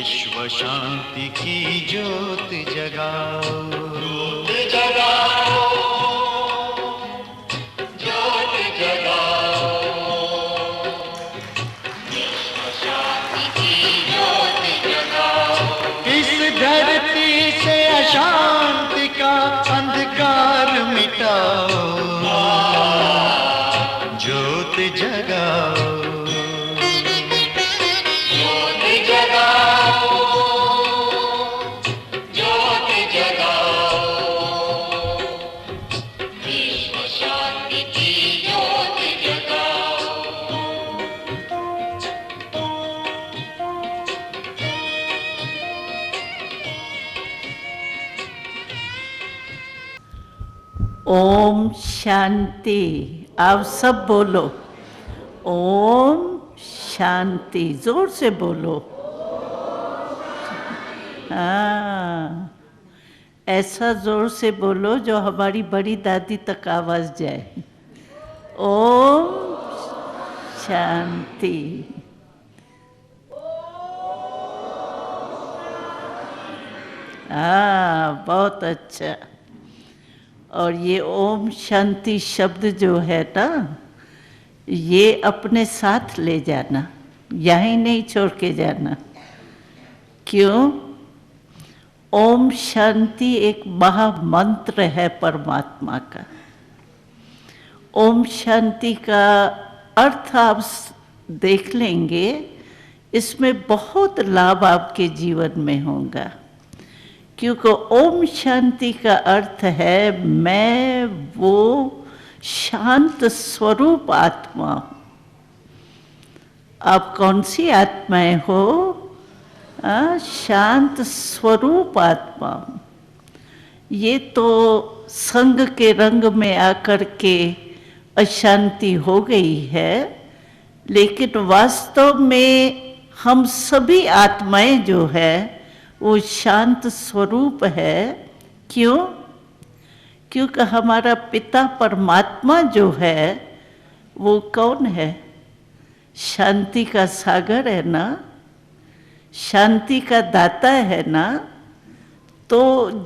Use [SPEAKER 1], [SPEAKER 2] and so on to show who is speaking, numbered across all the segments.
[SPEAKER 1] विश्व शांति की ज्योत जगाओ,
[SPEAKER 2] ज्योत जगाओ, ज्योत जगाओ, विश्व शांति की ज्योत जगाओ।
[SPEAKER 1] इस धरती से अशांति का अंधकार मिटाओ, ज्योत जगाओ,
[SPEAKER 2] ज्योत जगाओ, ज्योत जगाओ, विश्व शांति की ज्योत जगाओ।
[SPEAKER 3] ओम शांति। आप सब बोलो ओम शांति, जोर से बोलो। हाँ, ऐसा जोर से बोलो जो हमारी बड़ी दादी तक आवाज जाए। ओम शांति। हाँ, बहुत अच्छा। और ये ओम शांति शब्द जो है ना, ये अपने साथ ले जाना, यहीं नहीं छोड़ के जाना। क्यों? ओम शांति एक महामंत्र है परमात्मा का। ओम शांति का अर्थ आप देख लेंगे, इसमें बहुत लाभ आपके जीवन में होगा। क्योंकि ओम शांति का अर्थ है मैं वो शांत स्वरूप आत्मा हूँ। आप कौन सी आत्माएं हो? शांत स्वरूप आत्मा हूँ। ये तो संग के रंग में आकर के अशांति हो गई है, लेकिन वास्तव में हम सभी आत्माएं जो है वो शांत स्वरूप है। क्यों? क्योंकि हमारा पिता परमात्मा जो है वो कौन है? शांति का सागर है ना, शांति का दाता है ना। तो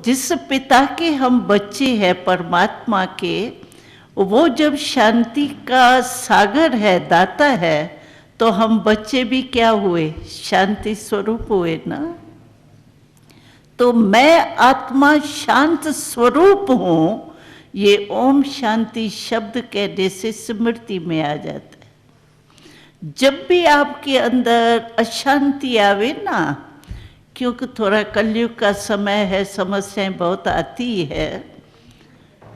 [SPEAKER 3] जिस पिता के हम बच्चे हैं परमात्मा के, वो जब शांति का सागर है, दाता है, तो हम बच्चे भी क्या हुए? शांति स्वरूप हुए ना। तो मैं आत्मा शांत स्वरूप हूँ, ये ओम शांति शब्द कहने से स्मृति में आ जाता है। जब भी आपके अंदर अशांति आवे ना, क्योंकि थोड़ा कलयुग का समय है, समस्याएं बहुत आती है,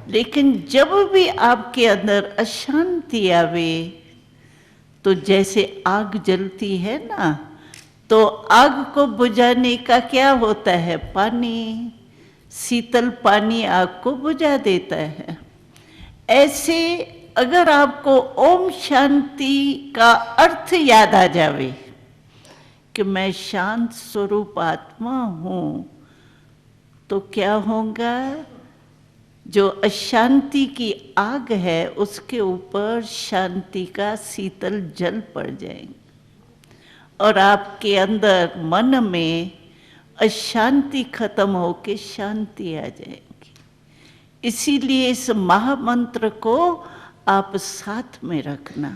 [SPEAKER 3] लेकिन जब भी आपके अंदर अशांति आवे तो जैसे आग जलती है ना, तो आग को बुझाने का क्या होता है? पानी। शीतल पानी आग को बुझा देता है। ऐसे अगर आपको ओम शांति का अर्थ याद आ जावे कि मैं शांत स्वरूप आत्मा हूँ, तो क्या होगा? जो अशांति की आग है उसके ऊपर शांति का शीतल जल पड़ जाएंगे और आपके अंदर मन में अशांति खत्म होके शांति आ जाएगी। इसीलिए इस महामंत्र को आप साथ में रखना,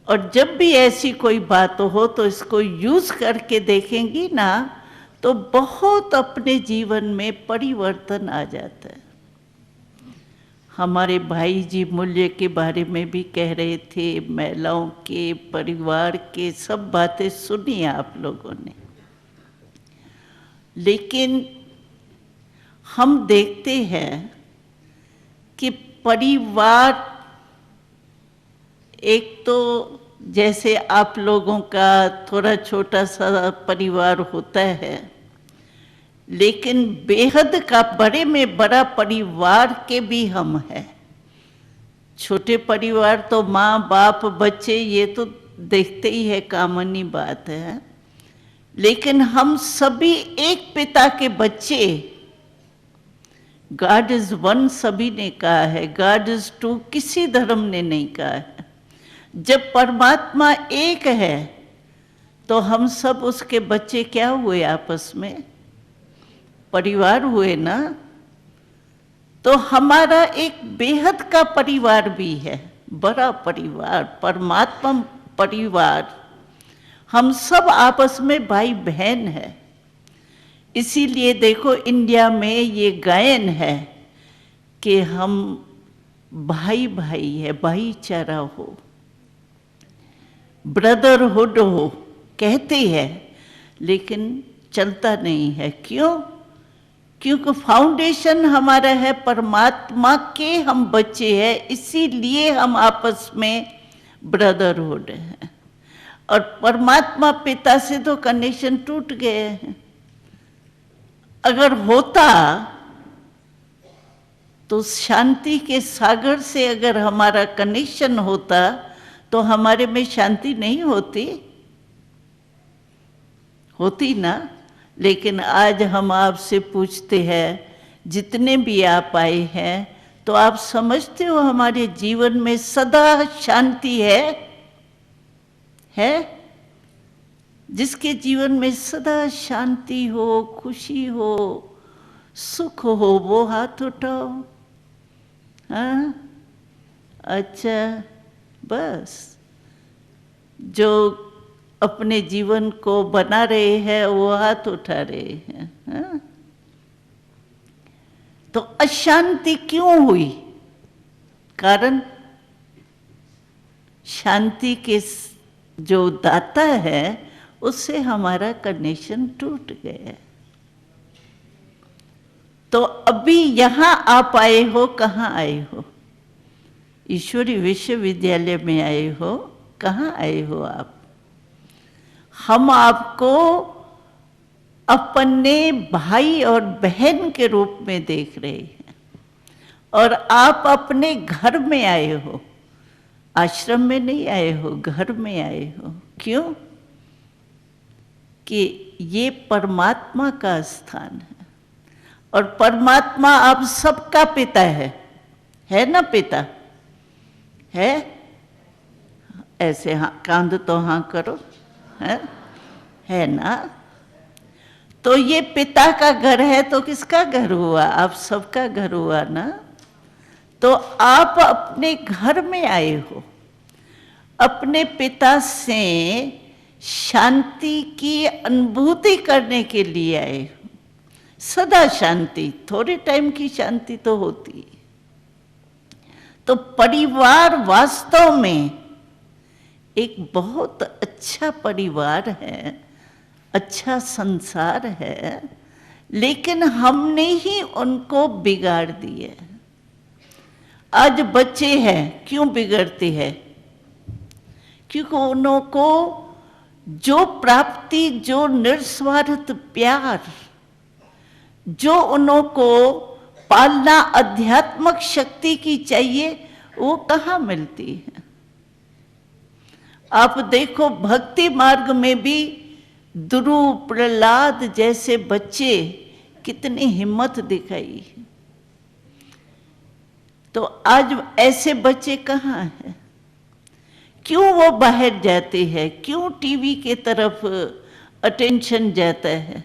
[SPEAKER 3] और जब भी ऐसी कोई बात हो तो इसको यूज करके देखेंगी ना, तो बहुत अपने जीवन में परिवर्तन आ जाता है। हमारे भाई जी मूल्य के बारे में भी कह रहे थे, महिलाओं के, परिवार के, सब बातें सुनी आप लोगों ने। लेकिन हम देखते हैं कि परिवार एक तो जैसे आप लोगों का थोड़ा छोटा सा परिवार होता है, लेकिन बेहद का बड़े में बड़ा परिवार के भी हम हैं। छोटे परिवार तो माँ बाप बच्चे ये तो देखते ही है, कॉमन ही बात है। लेकिन हम सभी एक पिता के बच्चे। गॉड इज वन सभी ने कहा है, गॉड इज टू किसी धर्म ने नहीं कहा है। जब परमात्मा एक है तो हम सब उसके बच्चे क्या हुए आपस में? परिवार हुए ना। तो हमारा एक बेहद का परिवार भी है, बड़ा परिवार, परमात्मा परिवार। हम सब आपस में भाई बहन है। इसीलिए देखो इंडिया में ये गायन है कि हम भाई भाई है, भाईचारा हो, ब्रदरहुड हो, कहते हैं, लेकिन चलता नहीं है। क्यों? क्योंकि फाउंडेशन हमारा है परमात्मा के, हम बच्चे हैं, इसीलिए हम आपस में ब्रदरहुड है। और परमात्मा पिता से तो कनेक्शन टूट गए हैं। अगर होता तो शांति के सागर से अगर हमारा कनेक्शन होता तो हमारे में शांति नहीं होती, होती ना। लेकिन आज हम आपसे पूछते हैं, जितने भी आप आए हैं, तो आप समझते हो हमारे जीवन में सदा शांति है? जिसके जीवन में सदा शांति हो, खुशी हो, सुख हो, वो हाथ उठाओ। हाँ, अच्छा, बस जो अपने जीवन को बना रहे हैं वो हाथ उठा रहे हैं। हाँ? तो अशांति क्यों हुई? कारण शांति के जो दाता है उससे हमारा कनेक्शन टूट गया। तो अभी यहां आप आए हो, कहाँ आए हो? ईश्वरी विश्वविद्यालय में आए हो। कहाँ आए हो आप? हम आपको अपने भाई और बहन के रूप में देख रहे हैं, और आप अपने घर में आए हो, आश्रम में नहीं आए हो, घर में आए हो। क्यों? कि ये परमात्मा का स्थान है, और परमात्मा आप सबका पिता है ना? पिता ऐसे हाँ, कांध तो हाँ करो, है ना? तो ये पिता का घर है, तो किसका घर हुआ? आप सबका घर हुआ ना। तो आप अपने घर में आए हो, अपने पिता से शांति की अनुभूति करने के लिए आए हो। सदा शांति, थोड़े टाइम की शांति तो होती है। तो परिवार वास्तव में एक बहुत अच्छा परिवार है, अच्छा संसार है, लेकिन हमने ही उनको बिगाड़ दिया। आज बच्चे हैं, क्यों बिगड़ते हैं? क्योंकि उनको जो प्राप्ति, जो निस्वार्थ प्यार, जो उनको पालना आध्यात्मिक शक्ति की चाहिए, वो कहाँ मिलती है? आप देखो भक्ति मार्ग में भी ध्रुव, प्रहलाद जैसे बच्चे कितनी हिम्मत दिखाई। तो आज ऐसे बच्चे कहाँ हैं? क्यों वो बाहर जाते हैं? क्यों टीवी के तरफ अटेंशन जाता है?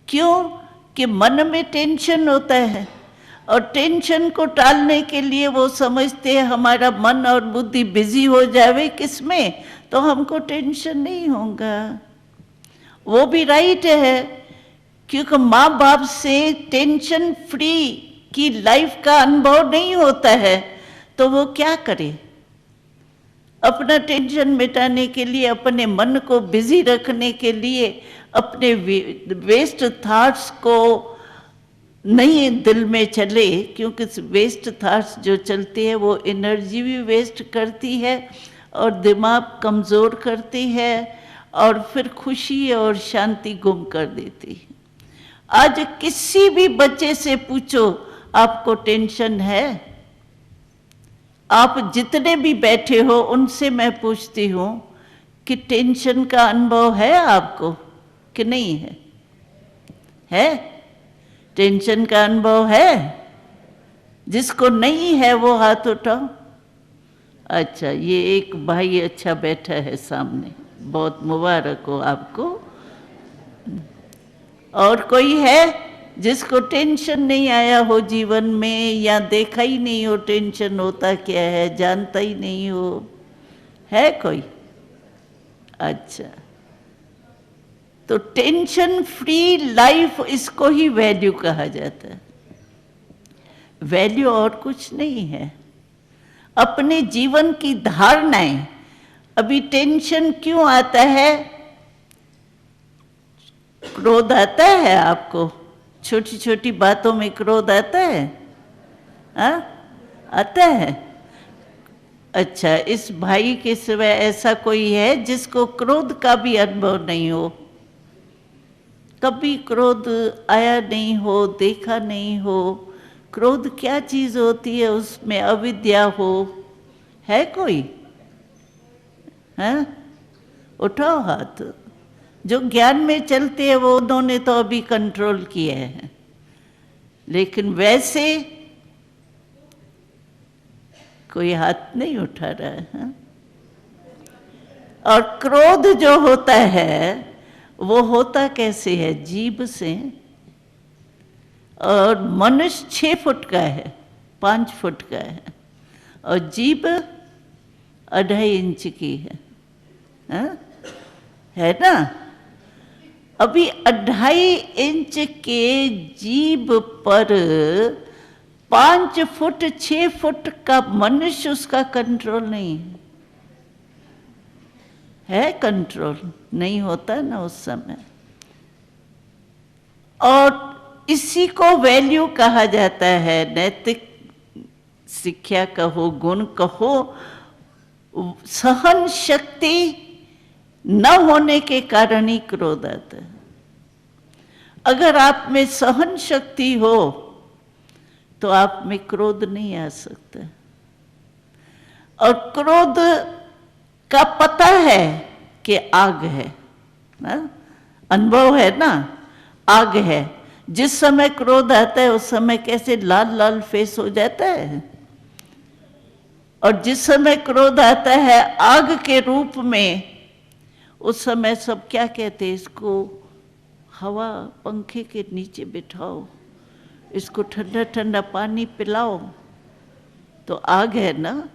[SPEAKER 3] क्यों? कि मन में टेंशन होता है, और टेंशन को टालने के लिए वो समझते हैं हमारा मन और बुद्धि बिजी हो जावे किसमें, तो हमको टेंशन नहीं होगा। वो भी राइट है, क्योंकि माँ बाप से टेंशन फ्री की लाइफ का अनुभव नहीं होता है, तो वो क्या करे? अपना टेंशन मिटाने के लिए, अपने मन को बिजी रखने के लिए, अपने वेस्ट थॉट्स को नहीं दिल में चले, क्योंकि वेस्ट थॉट्स जो चलती है वो एनर्जी भी वेस्ट करती है और दिमाग कमज़ोर करती है, और फिर खुशी और शांति गुम कर देती है। आज किसी भी बच्चे से पूछो, आपको टेंशन है? आप जितने भी बैठे हो उनसे मैं पूछती हूँ कि टेंशन का अनुभव है आपको कि नहीं है? टेंशन का अनुभव है? जिसको नहीं है वो हाथ उठाओ। अच्छा, ये एक भाई अच्छा बैठा है सामने। बहुत मुबारक हो आपको। और कोई है जिसको टेंशन नहीं आया हो जीवन में, या देखा ही नहीं हो टेंशन होता क्या है, जानता ही नहीं हो? है कोई? अच्छा, तो टेंशन फ्री लाइफ, इसको ही वैल्यू कहा जाता है। वैल्यू और कुछ नहीं है। अपने जीवन की धारणाएं, अभी टेंशन क्यों आता है? क्रोध आता है आपको? छोटी छोटी बातों में क्रोध आता है? हाँ, आता है। अच्छा, इस भाई के सिवाय ऐसा कोई है जिसको क्रोध का भी अनुभव नहीं हो? कभी क्रोध आया नहीं हो, देखा नहीं हो? क्रोध क्या चीज होती है? उसमें अविद्या हो? है कोई? है? उठाओ हाथ। जो ज्ञान में चलते हैं वो उन्होंने तो अभी कंट्रोल किया है, लेकिन वैसे कोई हाथ नहीं उठा रहा है, हाँ? और क्रोध जो होता है वो होता कैसे है? जीभ से। और मनुष्य 6 फुट का है, 5 फुट का है, और जीभ 2.5 इंच की है, हाँ? है ना? अभी 2.5 इंच के जीभ पर 5 फुट 6 फुट का मनुष्य, उसका कंट्रोल नहीं है। कंट्रोल नहीं होता ना उस समय। और इसी को वैल्यू कहा जाता है। नैतिक शिक्षा कहो, गुण कहो, सहन शक्ति न होने के कारण ही क्रोध आता है। अगर आप में सहन शक्ति हो तो आप में क्रोध नहीं आ सकता। और क्रोध का पता है कि आग है ना, अनुभव है ना, आग है। जिस समय क्रोध आता है उस समय कैसे लाल लाल फेस हो जाता है, और जिस समय क्रोध आता है आग के रूप में, उस समय सब क्या कहते हैं? इसको हवा पंखे के नीचे बिठाओ, इसको ठंडा ठंडा पानी पिलाओ, तो आग है ना।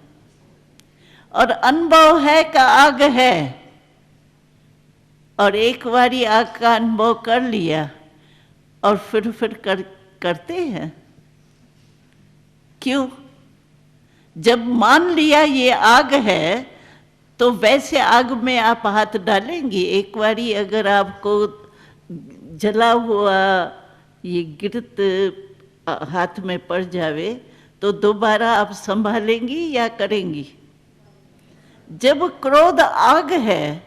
[SPEAKER 3] और अनुभव है का आग है, और एक बारी आग का अनुभव कर लिया और फिर करते हैं क्यों? जब मान लिया ये आग है तो वैसे आग में आप हाथ डालेंगे? एक बारी अगर आपको जला हुआ ये गिरत हाथ में पड़ जावे तो दोबारा आप संभालेंगी या करेंगी? जब क्रोध आग है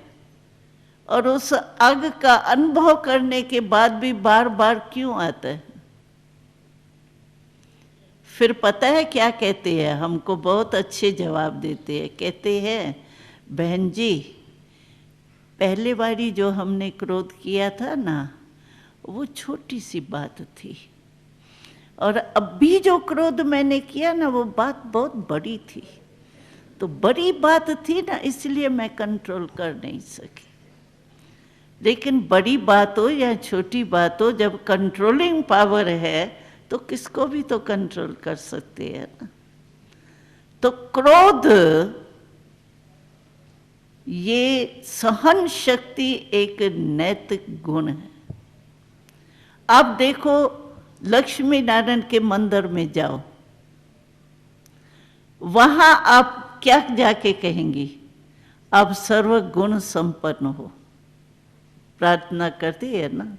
[SPEAKER 3] और उस आग का अनुभव करने के बाद भी बार बार क्यों आता है? फिर पता है क्या कहते हैं? हमको बहुत अच्छे जवाब देते हैं। कहते हैं, बहन जी, पहले बारी जो हमने क्रोध किया था ना, वो छोटी सी बात थी, और अभी जो क्रोध मैंने किया ना, वो बात बहुत बड़ी थी। तो बड़ी बात थी ना, इसलिए मैं कंट्रोल कर नहीं सकी। लेकिन बड़ी बात हो या छोटी बात हो, जब कंट्रोलिंग पावर है तो किसको भी तो कंट्रोल कर सकते हैं ना। तो क्रोध, ये सहन शक्ति एक नैतिक गुण है। आप देखो, लक्ष्मी नारायण के मंदिर में जाओ, वहां आप क्या जाके कहेंगी? आप सर्वगुण संपन्न हो, प्रार्थना करती है ना।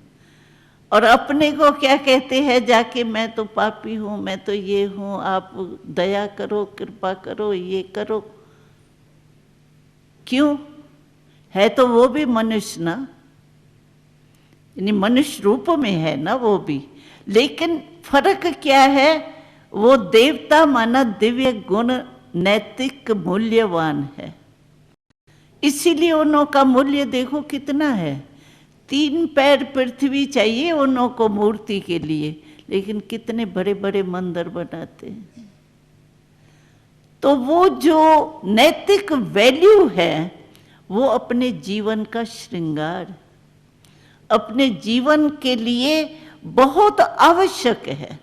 [SPEAKER 3] और अपने को क्या कहते हैं जाके? मैं तो पापी हूं, मैं तो ये हूं, आप दया करो, कृपा करो, ये करो। क्यों? है तो वो भी मनुष्य ना, यानी मनुष्य रूप में है ना वो भी। लेकिन फर्क क्या है? वो देवता माना दिव्य गुण नैतिक मूल्यवान है, इसीलिए उन्हों का मूल्य देखो कितना है। 3 पैर पृथ्वी चाहिए उन्हों को मूर्ति के लिए, लेकिन कितने बड़े बड़े मंदिर बनाते हैं। तो वो जो नैतिक वैल्यू है वो अपने जीवन का श्रृंगार, अपने जीवन के लिए बहुत आवश्यक है।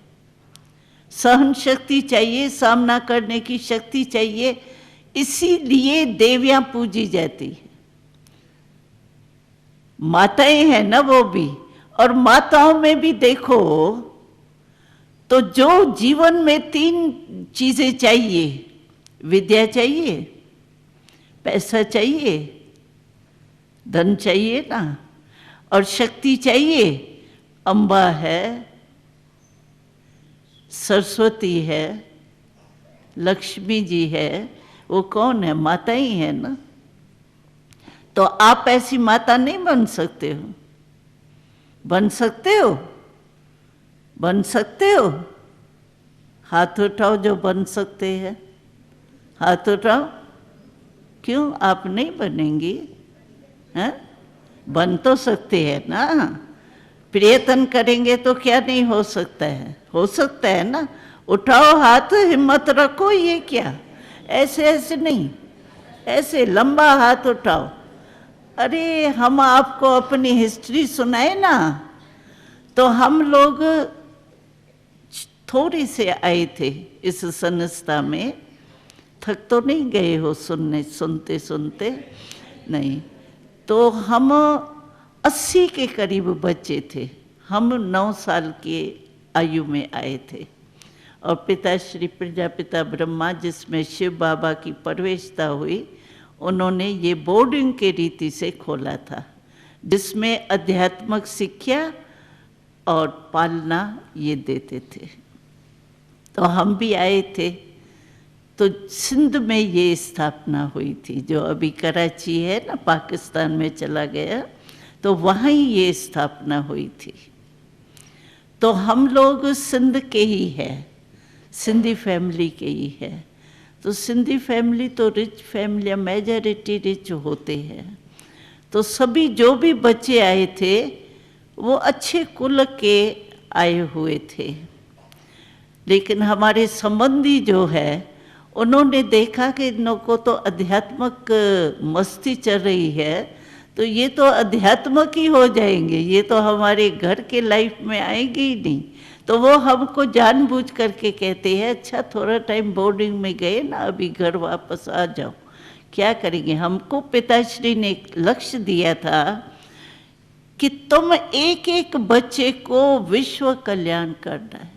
[SPEAKER 3] सहन शक्ति चाहिए, सामना करने की शक्ति चाहिए, इसीलिए देवियां पूजी जाती है। माताएं हैं ना वो भी, और माताओं में भी देखो तो जो जीवन में 3 चीजें चाहिए, विद्या चाहिए, पैसा चाहिए, धन चाहिए ना, और शक्ति चाहिए। अम्बा है, सरस्वती है, लक्ष्मी जी है, वो कौन है? माता ही है ना। तो आप ऐसी माता नहीं बन सकते हो? बन सकते हो? बन सकते हो? हाथ उठाओ जो बन सकते हैं, हाथ उठाओ। क्यों आप नहीं बनेंगी? हैं? बन तो सकते हैं ना। प्रयत्न करेंगे तो क्या नहीं हो सकता है? हो सकता है ना। उठाओ हाथ, हिम्मत रखो। ये क्या ऐसे ऐसे नहीं, ऐसे लंबा हाथ उठाओ। अरे हम आपको अपनी हिस्ट्री सुनाए ना, तो हम लोग थोड़ी से आए थे इस संस्था में। थक तो नहीं गए हो सुनते सुनते? नहीं। तो हम 80 के करीब बच्चे थे। हम 9 साल की आयु में आए थे। और पिता श्री प्रजापिता ब्रह्मा, जिसमें शिव बाबा की प्रवेशता हुई, उन्होंने ये बोर्डिंग के रीति से खोला था, जिसमें आध्यात्मिक शिक्षा और पालना ये देते थे। तो हम भी आए थे। तो सिंध में ये स्थापना हुई थी, जो अभी कराची है ना, पाकिस्तान में चला गया, तो वहाँ ही ये स्थापना हुई थी। तो हम लोग सिंध के ही हैं, सिंधी फैमिली के ही है। तो सिंधी फैमिली तो रिच फैमिली, मेजॉरिटी रिच होते हैं। तो सभी जो भी बच्चे आए थे वो अच्छे कुल के आए हुए थे। लेकिन हमारे संबंधी जो है, उन्होंने देखा कि इन लोगों को तो आध्यात्मिक मस्ती चल रही है, तो ये तो अध्यात्मक ही हो जाएंगे, ये तो हमारे घर के लाइफ में आएंगे ही नहीं। तो वो हमको जानबूझ करके कहते हैं, अच्छा थोड़ा टाइम बोर्डिंग में गए ना, अभी घर वापस आ जाओ। क्या करेंगे? हमको पिताश्री ने एक लक्ष्य दिया था कि तुम एक एक बच्चे को विश्व कल्याण करना है।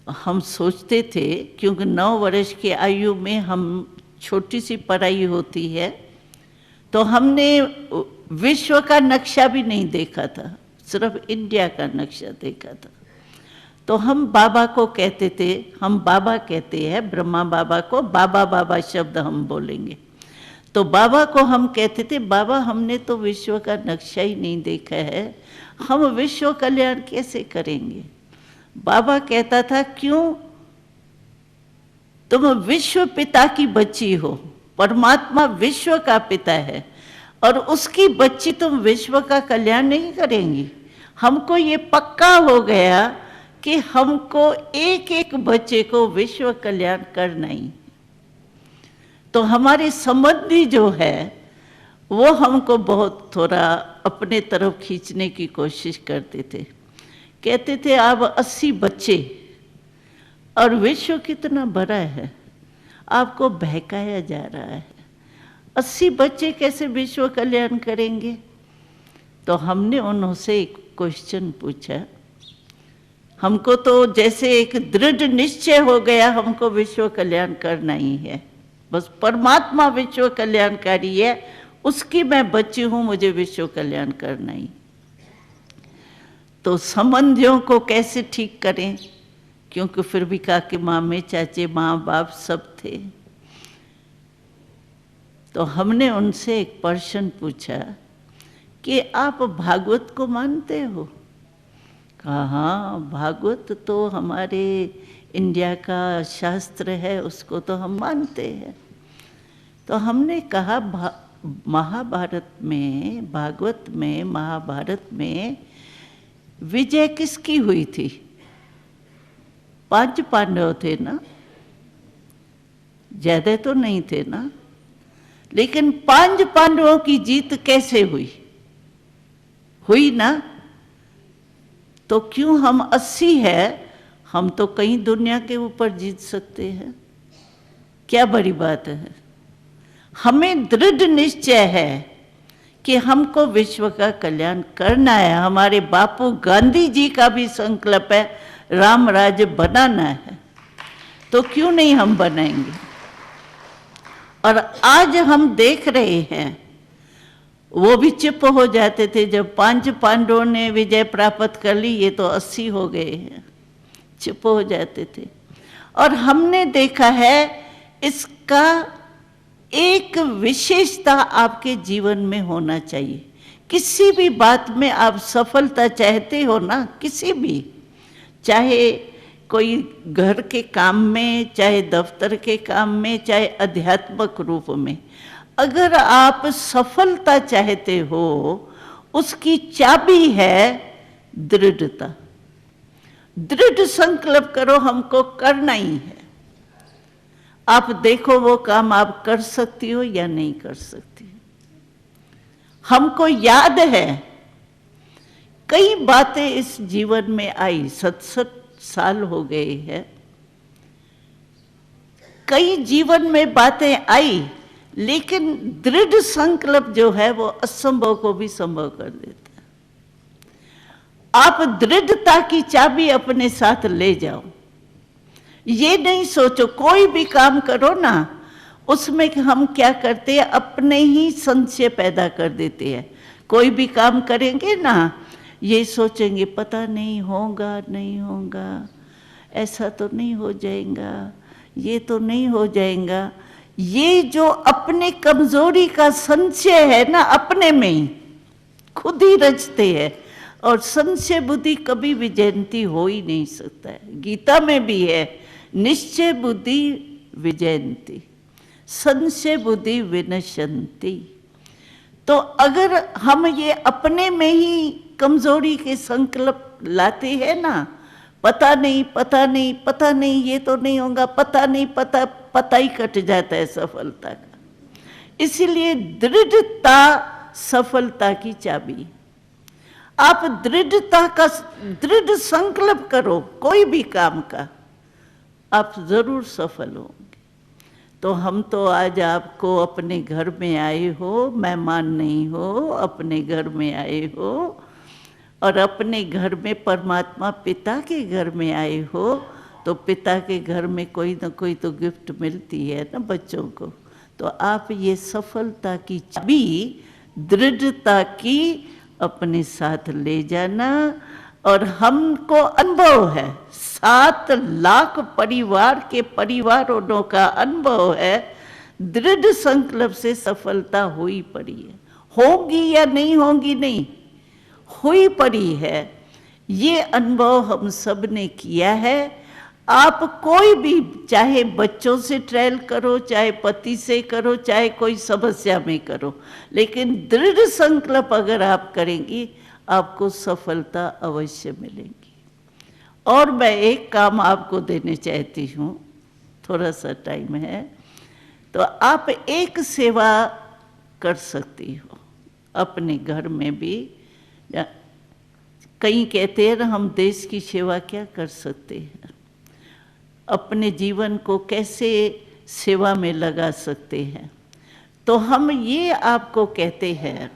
[SPEAKER 3] हम सोचते थे, क्योंकि 9 वर्ष की आयु में हम छोटी सी पढ़ाई होती है, तो हमने विश्व का नक्शा भी नहीं देखा था, सिर्फ इंडिया का नक्शा देखा था। तो हम बाबा को कहते थे, हम बाबा कहते हैं ब्रह्मा बाबा को, बाबा बाबा शब्द हम बोलेंगे। तो बाबा को हम कहते थे, बाबा हमने तो विश्व का नक्शा ही नहीं देखा है, हम विश्व कल्याण कैसे करेंगे? बाबा कहता था, क्यों? तुम विश्व पिता की बच्ची हो, परमात्मा विश्व का पिता है, और उसकी बच्ची तुम विश्व का कल्याण नहीं करेंगी। हमको ये पक्का हो गया कि हमको एक एक बच्चे को विश्व कल्याण करना ही। तो हमारे संबंधी जो है वो हमको बहुत थोड़ा अपने तरफ खींचने की कोशिश करते थे। कहते थे आप 80 बच्चे और विश्व कितना बड़ा है, आपको बहकाया जा रहा है। 80 बच्चे कैसे विश्व कल्याण करेंगे? तो हमने उनसे एक क्वेश्चन पूछा। हमको तो जैसे एक दृढ़ निश्चय हो गया, हमको विश्व कल्याण करना ही है, बस परमात्मा विश्व कल्याणकारी है, उसकी मैं बच्ची हूँ, मुझे विश्व कल्याण करना ही। तो संबंधियों को कैसे ठीक करें? क्योंकि फिर भी काके मामे चाचे माँ बाप सब थे। तो हमने उनसे एक प्रश्न पूछा कि आप भागवत को मानते हो? कहा हाँ, भागवत तो हमारे इंडिया का शास्त्र है, उसको तो हम मानते हैं। तो हमने कहा महाभारत में, भागवत में, महाभारत में विजय किसकी हुई थी? 5 पांडव थे ना, ज्यादा तो नहीं थे ना, लेकिन 5 पांडवों की जीत कैसे हुई? हुई ना। तो क्यों हम 80 है, हम तो कई दुनिया के ऊपर जीत सकते हैं। क्या बड़ी बात है। हमें दृढ़ निश्चय है कि हमको विश्व का कल्याण करना है। हमारे बापू गांधी जी का भी संकल्प है, राम राज्य बनाना है। तो क्यों नहीं हम बनाएंगे? और आज हम देख रहे हैं, वो भी चुप हो जाते थे जब 5 पांडवों ने विजय प्राप्त कर ली, ये तो 80 हो गए हैं, चुप हो जाते थे। और हमने देखा है इसका एक विशेषता आपके जीवन में होना चाहिए। किसी भी बात में आप सफलता चाहते हो ना, किसी भी, चाहे कोई घर के काम में, चाहे दफ्तर के काम में, चाहे आध्यात्मिक रूप में, अगर आप सफलता चाहते हो, उसकी चाबी है दृढ़ता। दृढ़ संकल्प करो, हमको करना ही है। आप देखो वो काम आप कर सकती हो या नहीं कर सकती। हमको याद है कई बातें इस जीवन में आई, 67 साल हो गए हैं, कई जीवन में बातें आई, लेकिन दृढ़ संकल्प जो है वो असंभव को भी संभव कर देता है। आप दृढ़ता की चाबी अपने साथ ले जाओ। ये नहीं सोचो, कोई भी काम करो ना, उसमें हम क्या करते हैं, अपने ही संशय पैदा कर देते हैं। कोई भी काम करेंगे ना, ये सोचेंगे पता नहीं होगा नहीं होगा, ऐसा तो नहीं हो जाएगा, ये तो नहीं हो जाएगा। ये जो अपने कमजोरी का संशय है ना, अपने में ही खुद ही रचते हैं। और संशय बुद्धि कभी भी जयंती हो ही नहीं सकता है। गीता में भी है, निश्चय बुद्धि विजयंती, संशय बुद्धि विनश्यंती। तो अगर हम ये अपने में ही कमजोरी के संकल्प लाते हैं ना, पता नहीं पता नहीं पता नहीं, ये तो नहीं होगा, पता नहीं पता, पता ही कट जाता है सफलता का। इसीलिए दृढ़ता सफलता की चाबी। आप दृढ़ संकल्प करो कोई भी काम का, आप जरूर सफल होंगे। तो हम तो आज आपको अपने घर में आए हो, मेहमान नहीं हो, अपने घर में आए हो, और अपने घर में परमात्मा पिता के घर में आए हो, तो पिता के घर में कोई ना कोई तो गिफ्ट मिलती है ना बच्चों को। तो आप ये सफलता की चाबी दृढ़ता की अपने साथ ले जाना। और हमको अनुभव है, 7 लाख परिवार के परिवारों का अनुभव है, दृढ़ संकल्प से सफलता हुई पड़ी है। होगी या नहीं होगी, नहीं हुई पड़ी है। ये अनुभव हम सब ने किया है। आप कोई भी, चाहे बच्चों से ट्रायल करो, चाहे पति से करो, चाहे कोई समस्या में करो, लेकिन दृढ़ संकल्प अगर आप करेंगी, आपको सफलता अवश्य मिलेगी। और मैं एक काम आपको देने चाहती हूँ, थोड़ा सा टाइम है, तो आप एक सेवा कर सकती हो अपने घर में भी। कई कहते हैं ना, हम देश की सेवा क्या कर सकते हैं, अपने जीवन को कैसे सेवा में लगा सकते हैं। तो हम ये आपको कहते हैं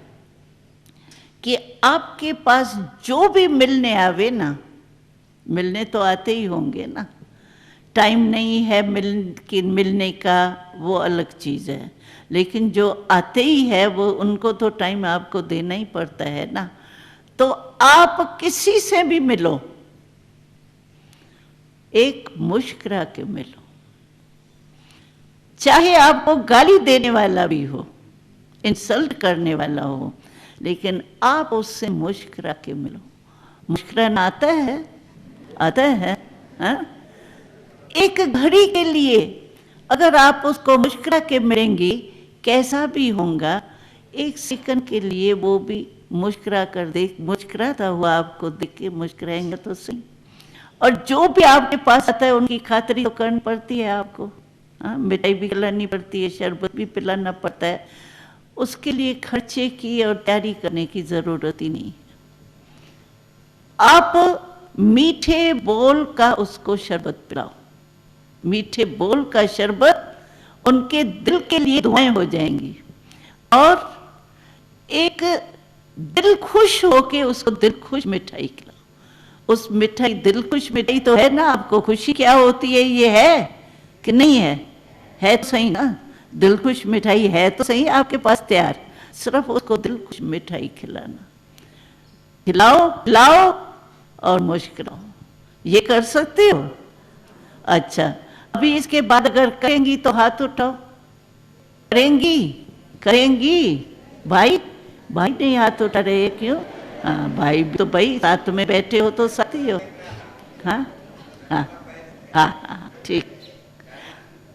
[SPEAKER 3] कि आपके पास जो भी मिलने आवे ना, मिलने तो आते ही होंगे ना, टाइम नहीं है मिलने का, वो अलग चीज़ है, लेकिन जो आते ही है वो उनको तो टाइम आपको देना ही पड़ता है ना। तो आप किसी से भी मिलो, एक मुस्कुरा के मिलो, चाहे आपको गाली देने वाला भी हो, इंसल्ट करने वाला हो, लेकिन आप उससे मुस्कुरा के मिलो। मुस्कुराना आता है, आता है हा? एक घड़ी के लिए अगर आप उसको मुस्कुरा के मिलेंगी, कैसा भी होगा, एक सेकंड के लिए वो भी मुस्कुरा कर देख, मुस्कुराता हुआ आपको देख के मुस्कुराएंगे तो सही। और जो भी आपके पास आता है उनकी खातिरी तो करनी पड़ती है आपको, हाँ, मिठाई भी खिलानी पड़ती है, शरबत भी पिलाना पड़ता है, उसके लिए खर्चे की और तैयारी करने की ज़रूरत ही नहीं। आप मीठे बोल का उसको शरबत पिलाओ, मीठे बोल का शरबत उनके दिल के लिए दुआएं हो जाएंगी, और एक दिल खुश होके उसको दिल खुश मिठाई खिलाओ। उस मिठाई, दिल खुश मिठाई तो है ना, आपको खुशी क्या होती है ये है कि नहीं है? है तो सही ना, दिल खुश मिठाई है तो सही आपके पास तैयार, सिर्फ उसको दिल खुश मिठाई खिलाना। खिलाओ खिलाओ और मुस्कुराओ, ये कर सकते हो? अच्छा, अभी इसके बाद अगर करेंगी तो हाथ उठाओ। करेंगी? करेंगी? भाई, भाई नहीं हाथ उठा रहे, क्यों? हाँ, भाई तो भाई साथ में बैठे हो तो साथी हो। हाँ हाँ हाँ हाँ, ठीक।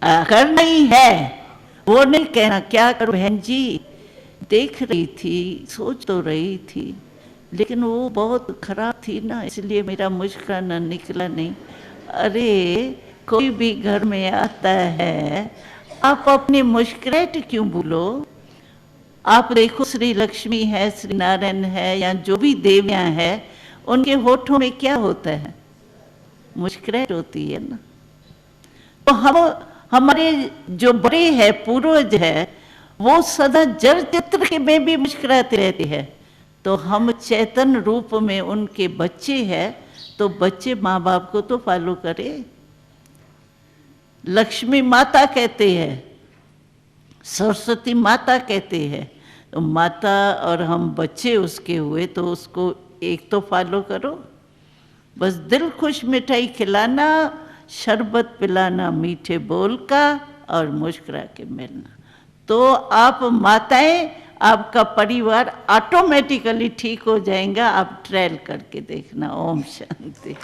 [SPEAKER 3] करना ही है, वो नहीं कहना क्या करूं बहन जी, देख रही थी, सोच तो रही थी, लेकिन वो बहुत खराब थी ना, इसलिए मेरा मुस्कुराना निकला नहीं। अरे कोई भी घर में आता है, आप अपनी मुस्कुराहट क्यों भूलो? आप देखो, श्री लक्ष्मी है, श्री नारायण है, या जो भी देवियां हैं, उनके होठों में क्या होता है? मुस्कुराहट होती है ना। तो हमारे जो बड़े हैं, पूर्वज है, वो सदा जड़ चित्र के में भी मुस्कुराते रहते हैं। तो हम चैतन्य रूप में उनके बच्चे हैं, तो बच्चे माँ बाप को तो फॉलो करे। लक्ष्मी माता कहते हैं, सरस्वती माता कहते हैं, तो माता और हम बच्चे उसके हुए, तो उसको एक तो फॉलो करो। बस दिल खुश मिठाई खिलाना, शरबत पिलाना मीठे बोल का, और मुस्कुरा के मिलना, तो आप माताएं, आपका परिवार ऑटोमेटिकली ठीक हो जाएगा। आप ट्रायल करके देखना। ओम शांति।